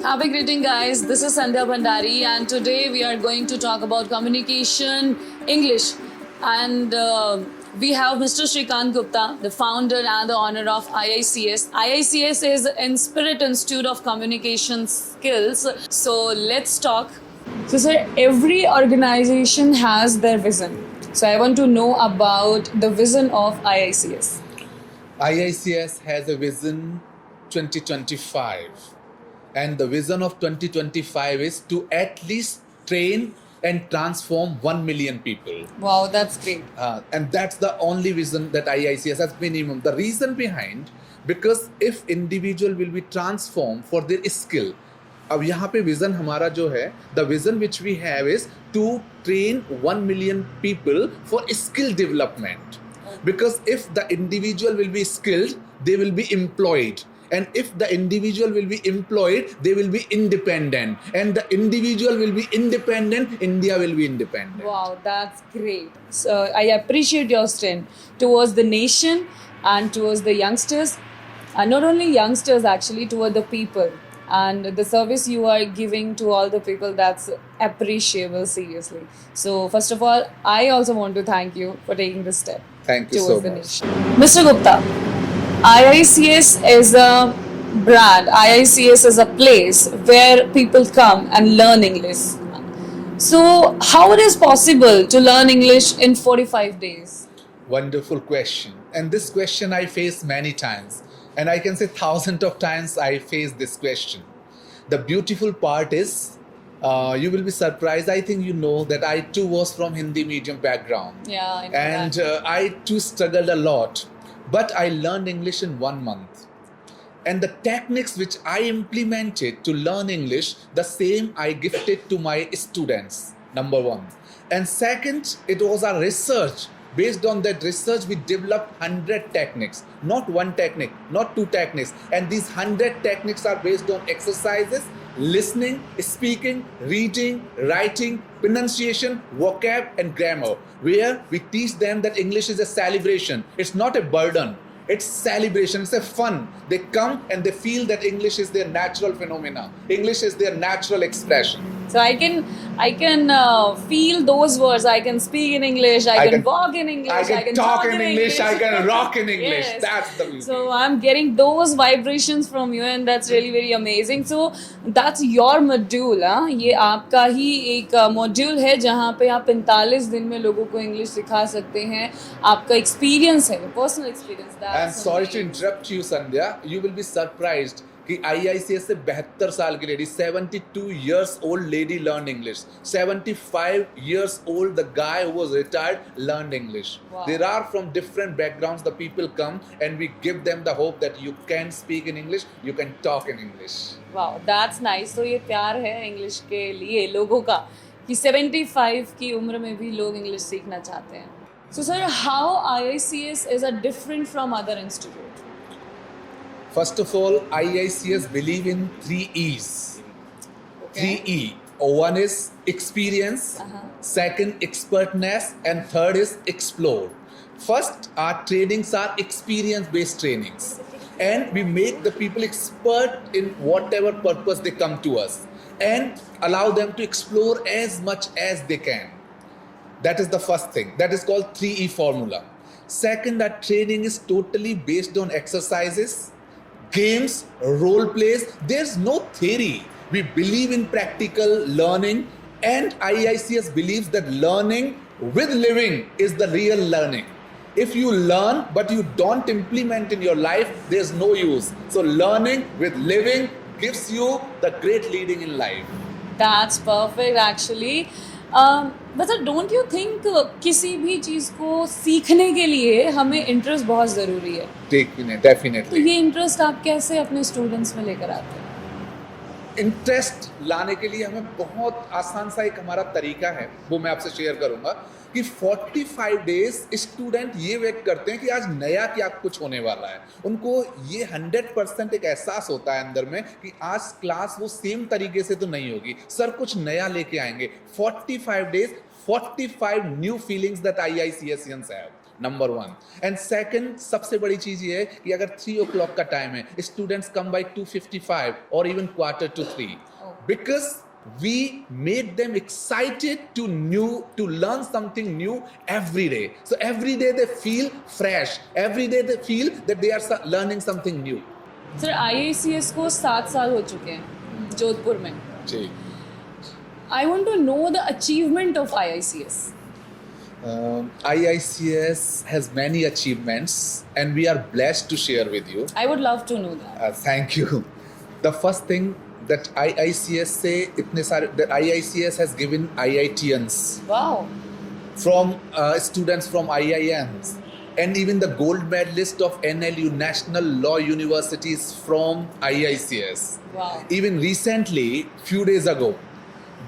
Happy greeting, guys. This is Sandhya Bhandari, and today we are going to talk about communication English. And we have Mr. Shrikant Gupta, the founder and the owner of IICS. IICS is Inspirit Institute of Communication Skills. So let's talk. So, sir, every organization has their vision. So, I want to know about the vision of IICS. IICS has a vision 2025, and the vision of 2025 is to at least train and transform 1 million people. Wow, that's great. And that's the only vision that IICS has minimum. The reason behind, because if individual will be transformed for their skill, अब यहाँ पे vision हमारा जो है, the vision which we have is to train 1 million people for skill development. Because if the individual will be skilled, they will be employed. And if the individual will be employed, they will be independent. And the individual will be independent, India will be independent. Wow, that's great. So I appreciate your strength towards the nation and towards the youngsters. And not only youngsters, actually, toward the people. And the service you are giving to all the people, that's appreciable, seriously. So first of all, I also want to thank you for taking this step. Thank you so towards the much. nation. Mr. Gupta, IICS is a brand. IICS is a place where people come and learn English. So how it is possible to learn English in 45 days? Wonderful question. And this question I face many times. And I can say thousands of times I face this question. The beautiful part is, you will be surprised. I think you know that I too was from Hindi medium background. Yeah, I know And that. I too struggled a lot. But I learned English in 1 month. And the techniques which I implemented to learn English, the same I gifted to my students, number one. And second, it was a research. Based on that research, we developed 100 techniques, not one technique, not two techniques. And these 100 techniques are based on exercises, listening, speaking, reading, writing, pronunciation, vocab, and grammar, where we teach them that English is a celebration. It's not a burden. It's celebration. It's a fun. They come and they feel that English is their natural phenomena. English is their natural expression. So I can feel those words. I can speak in English. I can walk in English. I can talk in English. I can rock in English. Yes. That's the beauty. So I'm getting those vibrations from you, and that's really very amazing. So that's your module, हाँ? ये आपका ही एक module है जहाँ पे आप 45 दिन में लोगों को इंग्लिश सिखा सकते हैं. आपका एक्सपीरियंस है, personal experience. And sorry to interrupt you, Sandhya. You will be surprised कि IICS से 72 साल की lady, 72 years old lady learned English. 75 years old, the guy who was retired learned English. Wow. There are from different backgrounds, the people come and we give them the hope that you can speak in English, you can talk in English. Wow, that's nice. तो ये प्यार है English के लिए लोगों का कि 75 की उम्र में भी लोग इंग्लिश सीखना चाहते हैं. So sir, how IICS is different from other institutes? First of all, IICS believe in 3 E's. Okay. 3 E. One is experience, second expertness, and third is explore. First, our trainings are experience-based trainings, and we make the people expert in whatever purpose they come to us, and allow them to explore as much as they can. That is the first thing. That is called 3E formula. Second, our training is totally based on exercises, games, role plays. There's no theory. We believe in practical learning, and IICS believes that learning with living is the real learning. If you learn but you don't implement in your life, there's no use. So learning with living gives you the great leading in life. That's perfect actually. But sir, don't you think किसी भी चीज़ को सीखने के लिए हमें interest बहुत ज़रूरी है? तो Definitely. ये इंटरेस्ट आप कैसे अपने स्टूडेंट्स में लेकर आते हैं? इंटरेस्ट लाने के लिए हमें बहुत आसान सा एक हमारा तरीका है, वो मैं आपसे शेयर करूंगा कि 45 डेज स्टूडेंट ये वेट करते हैं कि आज नया क्या कुछ होने वाला है. उनको ये 100% एक एहसास होता है अंदर में कि आज क्लास वो सेम तरीके से तो नहीं होगी, सर कुछ नया लेके आएंगे. 45 days, 45 new feelings that IICSians have. Number 1. And second सबसे बड़ी चीज ये है कि अगर 3 o'clock का टाइम है, स्टूडेंट्स कम बाय 2:55 और even 2:45 because we make them excited to learn something new every day. So every day they feel fresh, every day they feel that they are learning something new. Sir IICS को 7 साल हो चुके हैं जोधपुर में. जी. I want to know the achievement of IICS. IICS has many achievements and we are blessed to share with you. I would love to know that. Thank you. The first thing that IICS से इतने सारे that IICS has given IITians Wow. from students from IIMs and even the gold medalist of NLU National Law Universities from IICS. Wow. Even recently, few days ago,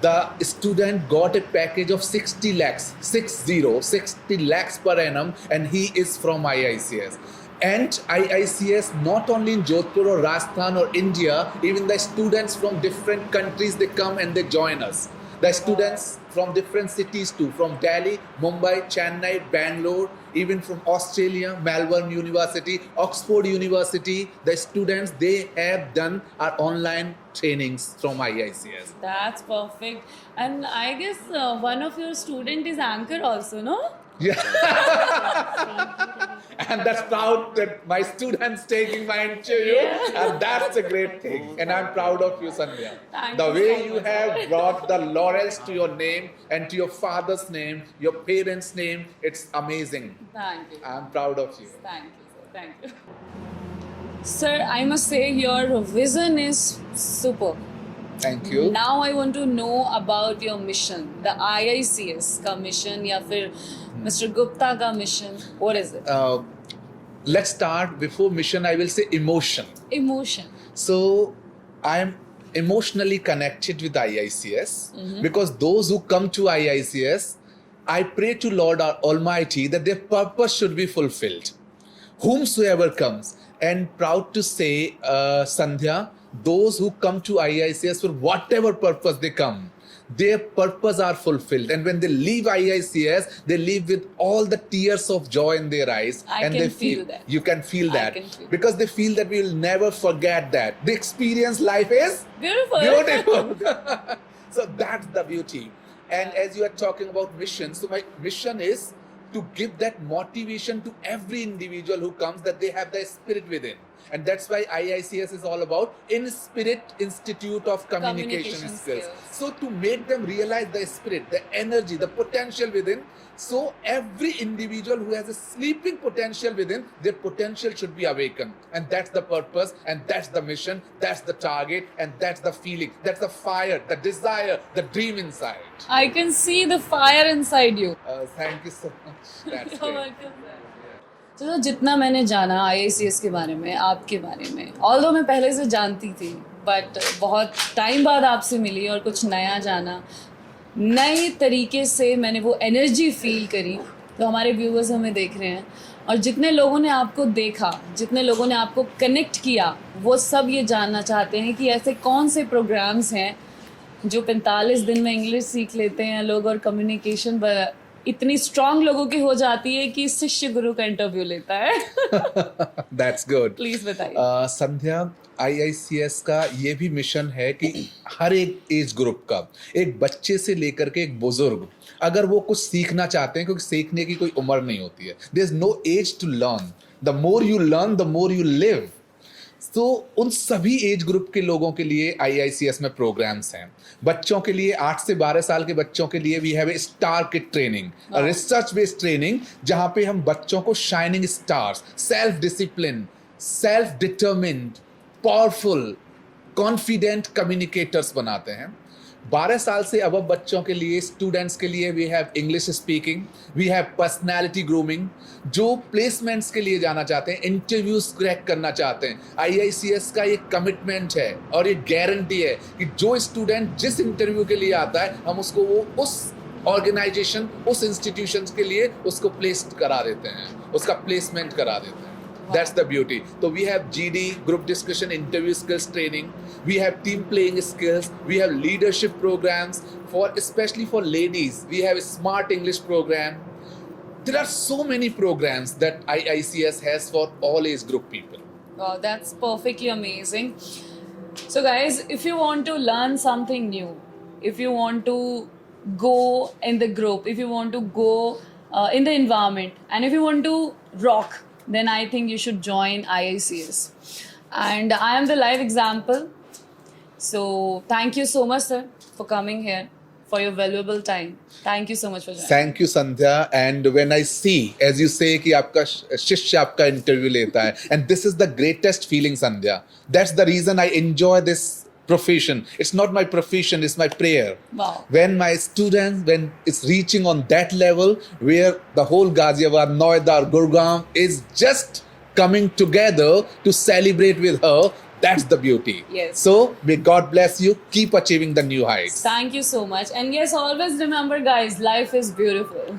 the student got a package of 60 lakhs per annum, and he is from IICS. And IICS, not only in Jodhpur or Rajasthan or India, even the students from different countries, they come and they join us. The students from different cities too, from Delhi, Mumbai, Chennai, Bangalore, even from Australia, Melbourne University, Oxford University, the students, they have done our online trainings from IICS. That's perfect. And I guess one of your student is Anchor also, no? Yeah. And that's proud that my students taking my interview. Yeah. And that's a great thing. And I'm proud of you, Sandhya. Thank The you way so you much, have sir. brought the laurels to your name and to your father's name, your parents' name, it's amazing. Thank you. I'm proud of you. Thank you, sir. Thank you. Sir, I must say your vision is superb. Thank you. Now I want to know about your mission, the IICS का mission या फिर Mr. Gupta का mission. What is it? Let's start before mission. I will say emotion. Emotion. So I am emotionally connected with IICS because those who come to IICS, I pray to Lord Almighty that their purpose should be fulfilled. Whomsoever comes, and proud to say, Sandhya, those who come to IICS for whatever purpose they come, their purpose are fulfilled, and when they leave IICS, they leave with all the tears of joy in their eyes. I and can they feel that. You can feel I that can feel because they feel that we will never forget that the experience life is Beautiful. beautiful. So that's the beauty. And as you are talking about mission, so my mission is to give that motivation to every individual who comes, that they have the spirit within. And that's why IICS is all about In Spirit Institute of Communication Skills. So to make them realize the spirit, the energy, the potential within, so every individual who has a sleeping potential within, their potential should be awakened. And that's the purpose, and that's the mission, that's the target, and that's the feeling, that's the fire, the desire, the dream inside. I can see the fire inside you. Thank you so much. That's You're great. welcome, sir. चलो जितना मैंने जाना IICS के बारे में, आपके बारे में, ऑल्दो मैं पहले से जानती थी, बट बहुत टाइम बाद आपसे मिली और कुछ नया जाना, नए तरीके से मैंने वो एनर्जी फील करी. तो हमारे व्यूवर्स हमें देख रहे हैं और जितने लोगों ने आपको देखा, जितने लोगों ने आपको कनेक्ट किया, वो सब ये जानना चाहते हैं कि ऐसे कौन से प्रोग्राम्स हैं जो 45 दिन में इंग्लिश सीख लेते हैं लोग और कम्युनिकेशन इतनी स्ट्रांग लोगों की हो जाती है कि शिष्य गुरु का इंटरव्यू लेता है. That's good. प्लीज बताइए. संध्या, IICS का ये भी मिशन है कि हर एक एज ग्रुप का, एक बच्चे से लेकर के एक बुजुर्ग, अगर वो कुछ सीखना चाहते हैं, क्योंकि सीखने की कोई उम्र नहीं होती है. There's no age to learn. The more you learn, the more you live. तो उन सभी एज ग्रुप के लोगों के लिए IICS में प्रोग्राम्स हैं. बच्चों के लिए 8 से 12 साल के बच्चों के लिए we have a star kid training, research based training, जहां पे हम बच्चों को shining stars, self discipline, self determined, powerful, confident communicators बनाते हैं. 12 साल से अब बच्चों के लिए, स्टूडेंट्स के लिए we have English speaking, we have personality grooming. जो प्लेसमेंट्स के लिए जाना चाहते हैं, इंटरव्यूज क्रैक करना चाहते हैं, IICS का एक कमिटमेंट है और एक गारंटी है कि जो स्टूडेंट जिस इंटरव्यू के लिए आता है, हम उसको वो उस ऑर्गेनाइजेशन, उस इंस्टीट्यूशन के लिए उसको प्लेस करा देते हैं, उसका प्लेसमेंट करा देते हैं. That's the beauty. So we have GD, group discussion, interview skills training. We have team playing skills. We have leadership programs for, especially for ladies. We have a smart English program. There are so many programs that IICS has for all age group people. Wow, that's perfectly amazing. So, guys, if you want to learn something new, if you want to go in the group, if you want to go in the environment, and if you want to rock, then I think you should join IICS. And I am the live example. So, thank you so much, sir, for coming here, for your valuable time. Thank you so much for joining. Thank you, Sandhya. And when I see, as you say, कि आपका शिष्य आपका interview लेता है, and this is the greatest feeling, Sandhya. That's the reason I enjoy this profession. It's not my profession, it's my prayer. Wow. When my students, when it's reaching on that level where the whole Ghaziabad, Noida, Gurgaon is just coming together to celebrate with her, that's the beauty. Yes. So may God bless you. Keep achieving the new heights. Thank you so much. And yes, always remember, guys, life is beautiful.